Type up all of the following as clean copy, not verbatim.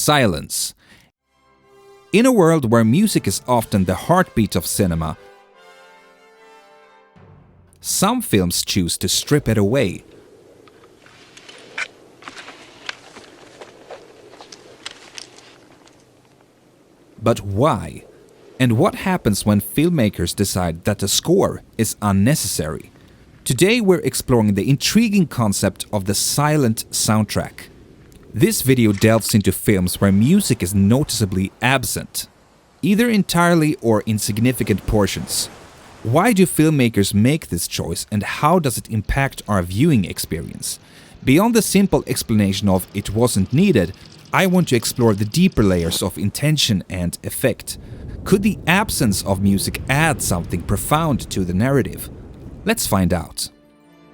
silence. In a world where music is often the heartbeat of cinema, some films choose to strip it away. But why? And what happens when filmmakers decide that the score is unnecessary? Today we're exploring the intriguing concept of the silent soundtrack. This video delves into films where music is noticeably absent, either entirely or in significant portions. Why do filmmakers make this choice, and how does it impact our viewing experience? Beyond the simple explanation of "it wasn't needed", I want to explore the deeper layers of intention and effect. Could the absence of music add something profound to the narrative? Let's find out.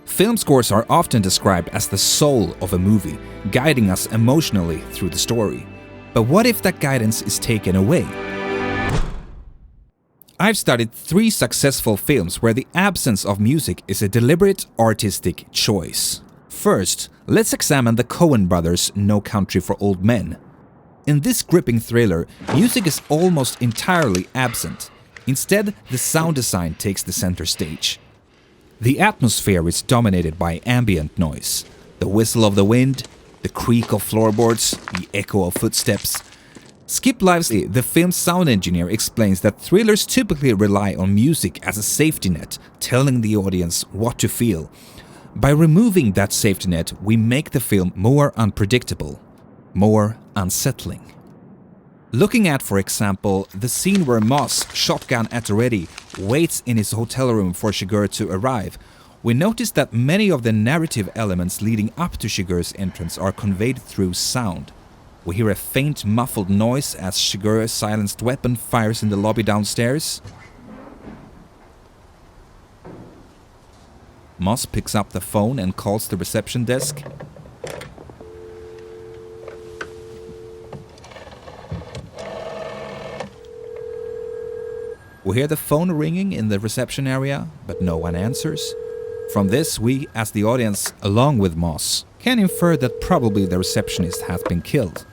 Film scores are often described as the soul of a movie, guiding us emotionally through the story. But what if that guidance is taken away? I've studied 3 successful films where the absence of music is a deliberate artistic choice. First, let's examine the Coen brothers' No Country for Old Men. In this gripping thriller, music is almost entirely absent. Instead, the sound design takes the center stage. The atmosphere is dominated by ambient noise, the whistle of the wind, the creak of floorboards, the echo of footsteps. Skip Lively, the film's sound engineer, explains that thrillers typically rely on music as a safety net, telling the audience what to feel. By removing that safety net, we make the film more unpredictable, more unsettling. Looking at, for example, the scene where Moss, shotgun at the ready, waits in his hotel room for Shiger to arrive, we notice that many of the narrative elements leading up to Shiger's entrance are conveyed through sound. We hear a faint muffled noise as Shiger's silenced weapon fires in the lobby downstairs. Moss picks up the phone and calls the reception desk. We hear the phone ringing in the reception area, but no one answers. From this, we, as the audience, along with Moss, can infer that probably the receptionist has been killed.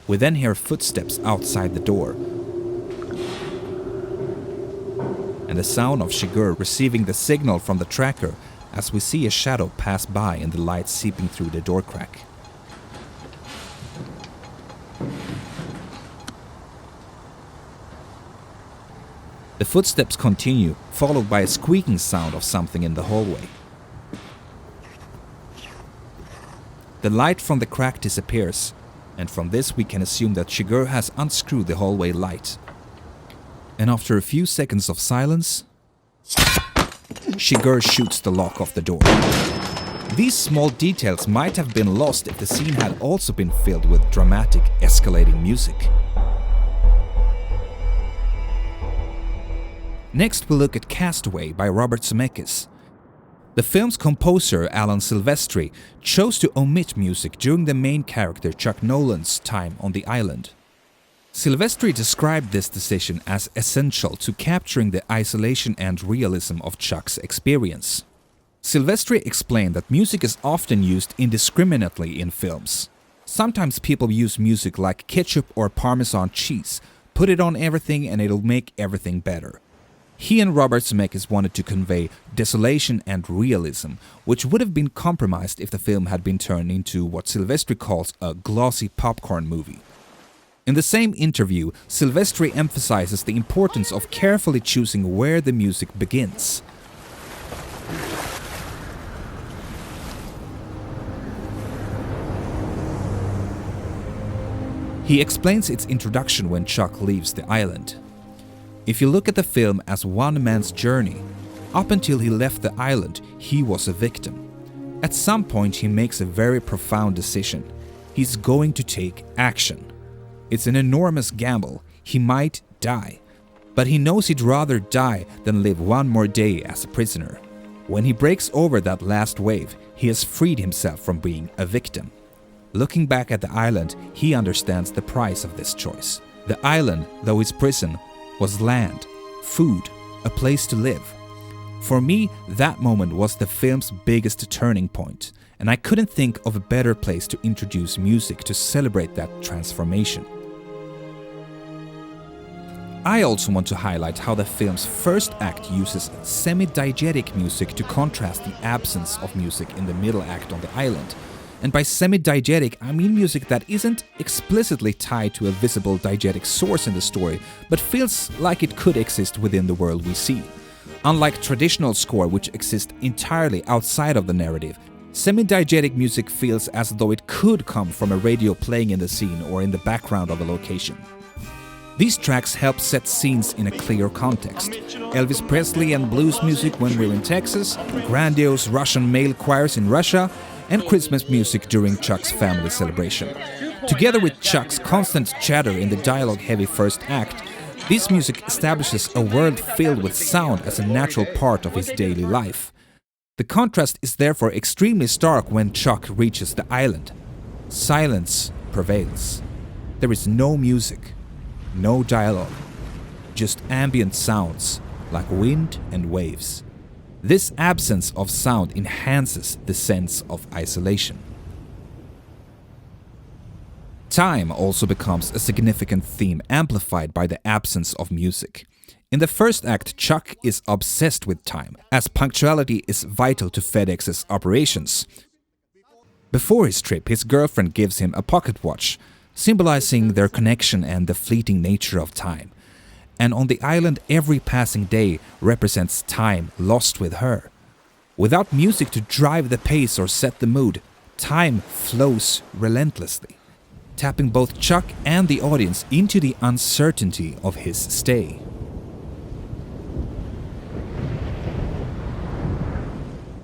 We then hear footsteps outside the door, and the sound of Shiger receiving the signal from the tracker as we see a shadow pass by in the light seeping through the door crack. The footsteps continue, followed by a squeaking sound of something in the hallway. The light from the crack disappears, and from this we can assume that Shiger has unscrewed the hallway light. And after a few seconds of silence, Shiger shoots the lock off the door. These small details might have been lost if the scene had also been filled with dramatic, escalating music. Next, we'll look at Castaway by Robert Zemeckis. The film's composer, Alan Silvestri, chose to omit music during the main character Chuck Nolan's time on the island. Silvestri described this decision as essential to capturing the isolation and realism of Chuck's experience. Silvestri explained that music is often used indiscriminately in films. Sometimes people use music like ketchup or Parmesan cheese, put it on everything and it'll make everything better. He and Robert Zemeckis wanted to convey desolation and realism, which would have been compromised if the film had been turned into what Silvestri calls a glossy popcorn movie. In the same interview, Silvestri emphasizes the importance of carefully choosing where the music begins. He explains its introduction when Chuck leaves the island. If you look at the film as one man's journey, up until he left the island, he was a victim. At some point, he makes a very profound decision. He's going to take action. It's an enormous gamble. He might die. But he knows he'd rather die than live one more day as a prisoner. When he breaks over that last wave, he has freed himself from being a victim. Looking back at the island, he understands the price of this choice. The island, though his prison, was land, food, a place to live. For me, that moment was the film's biggest turning point, and I couldn't think of a better place to introduce music to celebrate that transformation. I also want to highlight how the film's first act uses semi-diegetic music to contrast the absence of music in the middle act on the island. And by semi-diegetic, I mean music that isn't explicitly tied to a visible diegetic source in the story, but feels like it could exist within the world we see. Unlike traditional score, which exists entirely outside of the narrative, semi-diegetic music feels as though it could come from a radio playing in the scene or in the background of a location. These tracks help set scenes in a clear context. Elvis Presley and blues music when we're in Texas, grandiose Russian male choirs in Russia, and Christmas music during Chuck's family celebration. Together with Chuck's constant chatter in the dialogue-heavy first act, this music establishes a world filled with sound as a natural part of his daily life. The contrast is therefore extremely stark when Chuck reaches the island. Silence prevails. There is no music. No dialogue, just ambient sounds like wind and waves. This absence of sound enhances the sense of isolation. Time also becomes a significant theme amplified by the absence of music. In the first act, Chuck is obsessed with time, as punctuality is vital to FedEx's operations. Before his trip, his girlfriend gives him a pocket watch, symbolizing their connection and the fleeting nature of time. And on the island, every passing day represents time lost with her. Without music to drive the pace or set the mood, time flows relentlessly, tapping both Chuck and the audience into the uncertainty of his stay.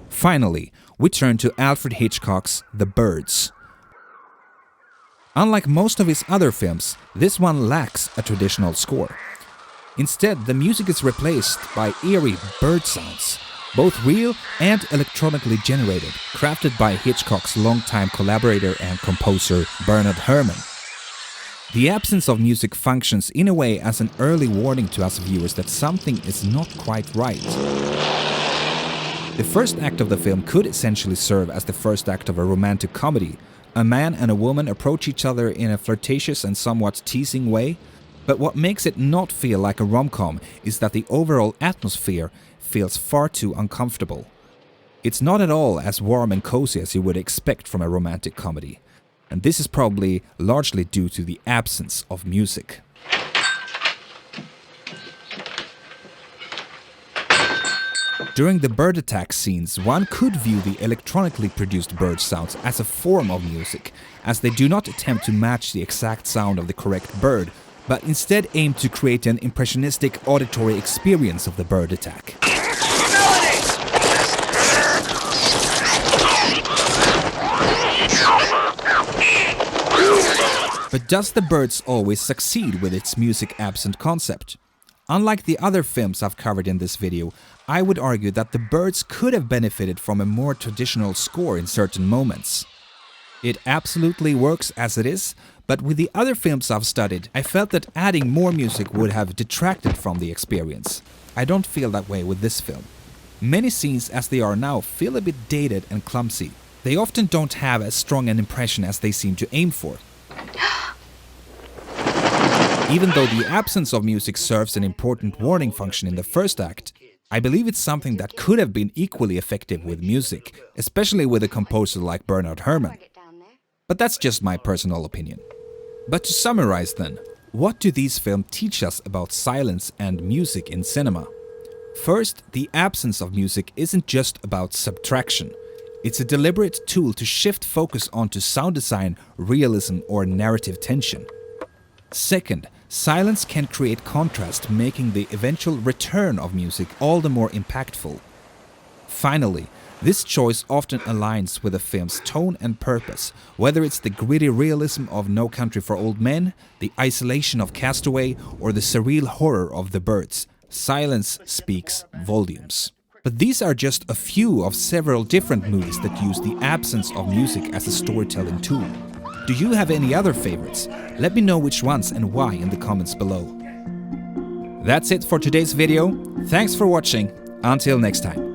Finally, we turn to Alfred Hitchcock's The Birds. Unlike most of his other films, this one lacks a traditional score. Instead, the music is replaced by eerie bird sounds, both real and electronically generated, crafted by Hitchcock's longtime collaborator and composer Bernard Herrmann. The absence of music functions in a way as an early warning to us viewers that something is not quite right. The first act of the film could essentially serve as the first act of a romantic comedy. A man and a woman approach each other in a flirtatious and somewhat teasing way, but what makes it not feel like a rom-com is that the overall atmosphere feels far too uncomfortable. It's not at all as warm and cozy as you would expect from a romantic comedy, and this is probably largely due to the absence of music. During the bird attack scenes, one could view the electronically produced bird sounds as a form of music, as they do not attempt to match the exact sound of the correct bird, but instead aim to create an impressionistic auditory experience of the bird attack. But does The Birds always succeed with its music-absent concept? Unlike the other films I've covered in this video, I would argue that The Birds could have benefited from a more traditional score in certain moments. It absolutely works as it is, but with the other films I've studied, I felt that adding more music would have detracted from the experience. I don't feel that way with this film. Many scenes as they are now feel a bit dated and clumsy. They often don't have as strong an impression as they seem to aim for. Even though the absence of music serves an important warning function in the first act, I believe it's something that could have been equally effective with music, especially with a composer like Bernard Herrmann. But that's just my personal opinion. But to summarize then, what do these films teach us about silence and music in cinema? First, the absence of music isn't just about subtraction. It's a deliberate tool to shift focus onto sound design, realism, or narrative tension. Second, silence can create contrast, making the eventual return of music all the more impactful. Finally, this choice often aligns with a film's tone and purpose, whether it's the gritty realism of No Country for Old Men, the isolation of Castaway, or the surreal horror of The Birds. Silence speaks volumes. But these are just a few of several different movies that use the absence of music as a storytelling tool. Do you have any other favorites? Let me know which ones and why in the comments below. That's it for today's video. Thanks for watching. Until next time.